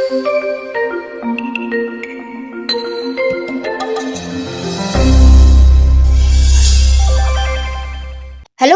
Hello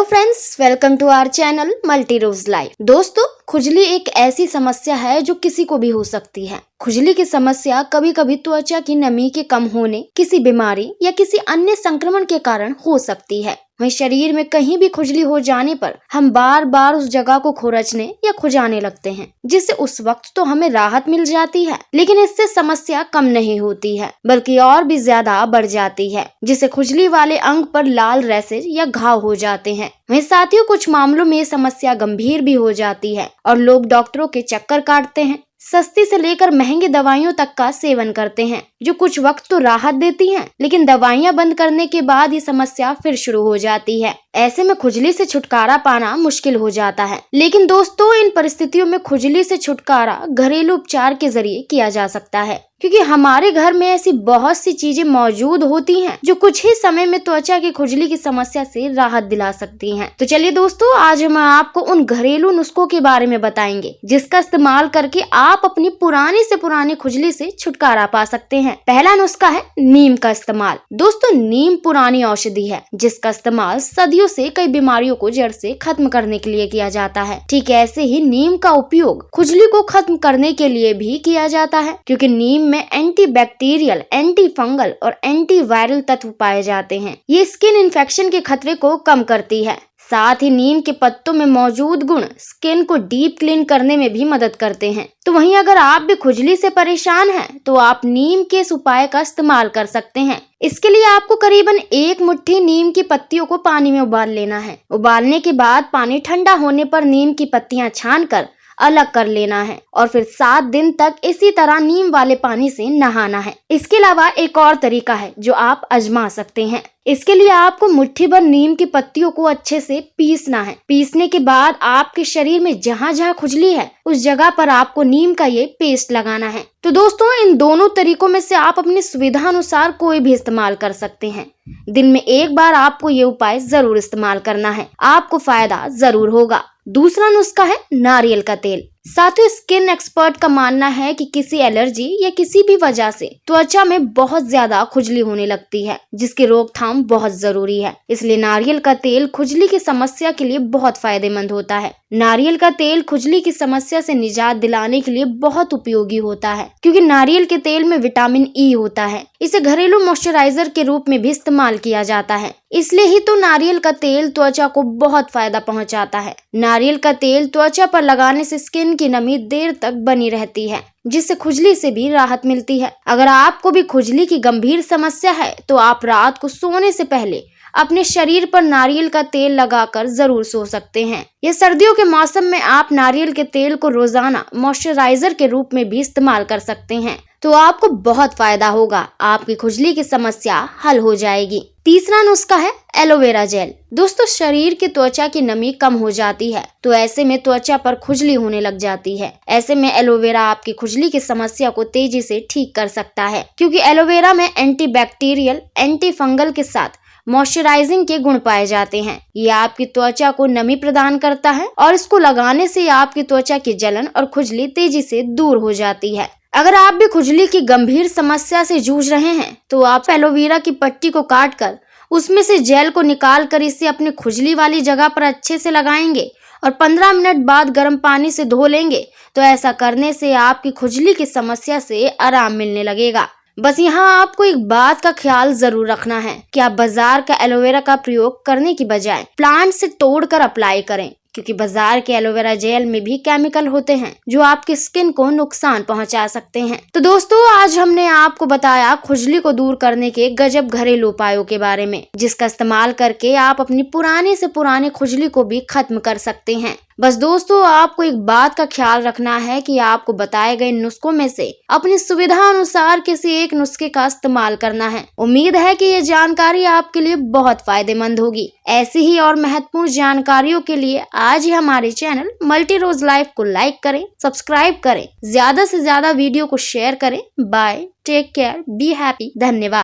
friends, welcome to our channel multi rose life. दोस्तों, खुजली एक ऐसी समस्या है जो किसी को भी हो सकती है। खुजली की समस्या कभी कभी त्वचा की नमी के कम होने, किसी बीमारी या किसी अन्य संक्रमण के कारण हो सकती है। वहीं शरीर में कहीं भी खुजली हो जाने पर हम बार बार उस जगह को खुरचने या खुजाने लगते हैं, जिससे उस वक्त तो हमें राहत मिल जाती है, लेकिन इससे समस्या कम नहीं होती है बल्कि और भी ज्यादा बढ़ जाती है, जिससे खुजली वाले अंग पर लाल रैशेज या घाव हो जाते हैं। वहीं साथियों, कुछ मामलों में समस्या गंभीर भी हो जाती है और लोग डॉक्टरों के चक्कर काटते हैं, सस्ती से लेकर महंगी दवाइयों तक का सेवन करते हैं, जो कुछ वक्त तो राहत देती हैं, लेकिन दवाइयां बंद करने के बाद ये समस्या फिर शुरू हो जाती है। ऐसे में खुजली से छुटकारा पाना मुश्किल हो जाता है। लेकिन दोस्तों, इन परिस्थितियों में खुजली से छुटकारा घरेलू उपचार के जरिए किया जा सकता है, क्योंकि हमारे घर में ऐसी बहुत सी चीजें मौजूद होती हैं जो कुछ ही समय में त्वचा की खुजली की समस्या से राहत दिला सकती हैं। तो चलिए दोस्तों, आज हम आपको उन घरेलू नुस्खों के बारे में बताएंगे जिसका इस्तेमाल करके आप अपनी पुरानी से पुरानी खुजली से छुटकारा पा सकते हैं। पहला नुस्खा है नीम का इस्तेमाल। दोस्तों, नीम पुरानी औषधि है जिसका इस्तेमाल सदियों से कई बीमारियों को जड़ से खत्म करने के लिए किया जाता है। ठीक ऐसे ही नीम का उपयोग खुजली को खत्म करने के लिए भी किया जाता है, क्योंकि नीम में एंटी बैक्टीरियल, एंटी फंगल और एंटी वायरल तत्व पाए जाते हैं। ये स्किन इन्फेक्शन के खतरे को कम करती है। साथ ही नीम के पत्तों में मौजूद गुण स्किन को डीप क्लीन करने में भी मदद करते हैं। तो वहीं अगर आप भी खुजली से परेशान हैं, तो आप नीम के इस उपाय का इस्तेमाल कर सकते हैं। इसके लिए आपको करीबन 1 मुट्ठी नीम की पत्तियों को पानी में उबाल लेना है। उबालने के बाद पानी ठंडा होने पर नीम की पत्तियां छानकर अलग कर लेना है और फिर 7 दिन तक इसी तरह नीम वाले पानी से नहाना है। इसके अलावा एक और तरीका है जो आप आजमा सकते हैं। इसके लिए आपको मुट्ठी भर नीम की पत्तियों को अच्छे से पीसना है। पीसने के बाद आपके शरीर में जहाँ जहाँ खुजली है उस जगह पर आपको नीम का ये पेस्ट लगाना है। तो दोस्तों, इन दोनों तरीकों में से आप अपनी सुविधा अनुसार कोई भी इस्तेमाल कर सकते हैं। दिन में 1 बार आपको ये उपाय जरूर इस्तेमाल करना है, आपको फायदा जरूर होगा। दूसरा नुस्खा है नारियल का तेल। साथियों, स्किन एक्सपर्ट का मानना है कि किसी एलर्जी या किसी भी वजह से त्वचा में बहुत ज्यादा खुजली होने लगती है, जिसकी रोकथाम बहुत जरूरी है। इसलिए नारियल का तेल खुजली की समस्या के लिए बहुत फायदेमंद होता है। नारियल का तेल खुजली की समस्या से निजात दिलाने के लिए बहुत उपयोगी होता है, क्योंकि नारियल के तेल में विटामिन ई होता है। इसे घरेलू मॉइस्चराइजर के रूप में भी इस्तेमाल किया जाता है। इसलिए ही तो नारियल का तेल त्वचा को बहुत फायदा पहुंचाता है। नारियल का तेल त्वचा पर लगाने से स्किन की नमी देर तक बनी रहती है, जिससे खुजली से भी राहत मिलती है। अगर आपको भी खुजली की गंभीर समस्या है, तो आप रात को सोने से पहले अपने शरीर पर नारियल का तेल लगाकर जरूर सो सकते हैं। ये सर्दियों के मौसम में आप नारियल के तेल को रोजाना मॉइस्चराइजर के रूप में भी इस्तेमाल कर सकते हैं, तो आपको बहुत फायदा होगा। आपकी खुजली की समस्या हल हो जाएगी। तीसरा नुस्खा है एलोवेरा जेल। दोस्तों, शरीर की त्वचा की नमी कम हो जाती है, तो ऐसे में त्वचा पर खुजली होने लग जाती है। ऐसे में एलोवेरा आपकी खुजली की समस्या को तेजी से ठीक कर सकता है, क्योंकि एलोवेरा में एंटी बैक्टीरियल, एंटी फंगल के साथ मॉइस्चराइजिंग के गुण पाए जाते हैं। ये आपकी त्वचा को नमी प्रदान करता है और इसको लगाने से आपकी त्वचा की जलन और खुजली तेजी से दूर हो जाती है। अगर आप भी खुजली की गंभीर समस्या से जूझ रहे हैं, तो आप एलोवेरा की पट्टी को काटकर उसमें से जेल को निकाल कर इसे अपनी खुजली वाली जगह पर अच्छे से लगाएंगे और 15 मिनट बाद गर्म पानी से धो लेंगे। तो ऐसा करने से आपकी खुजली की समस्या से आराम मिलने लगेगा। बस यहाँ आपको एक बात का ख्याल जरूर रखना है कि आप बाजार का एलोवेरा का प्रयोग करने की बजाय प्लांट से तोड़कर अप्लाई करें, क्योंकि बाजार के एलोवेरा जेल में भी केमिकल होते हैं जो आपकी स्किन को नुकसान पहुंचा सकते हैं। तो दोस्तों, आज हमने आपको बताया खुजली को दूर करने के गजब घरेलू उपायों के बारे में, जिसका इस्तेमाल करके आप अपनी पुरानी से पुरानी खुजली को भी खत्म कर सकते हैं। बस दोस्तों, आपको एक बात का ख्याल रखना है कि आपको बताए गए नुस्खों में से अपनी सुविधा अनुसार किसी एक नुस्खे का इस्तेमाल करना है। उम्मीद है कि ये जानकारी आपके लिए बहुत फायदेमंद होगी। ऐसी ही और महत्वपूर्ण जानकारियों के लिए आज ही हमारे चैनल मल्टी रोज लाइफ को लाइक करें, सब्सक्राइब करें, ज्यादा से ज्यादा वीडियो को शेयर करें। Bye, take care, be happy, धन्यवाद।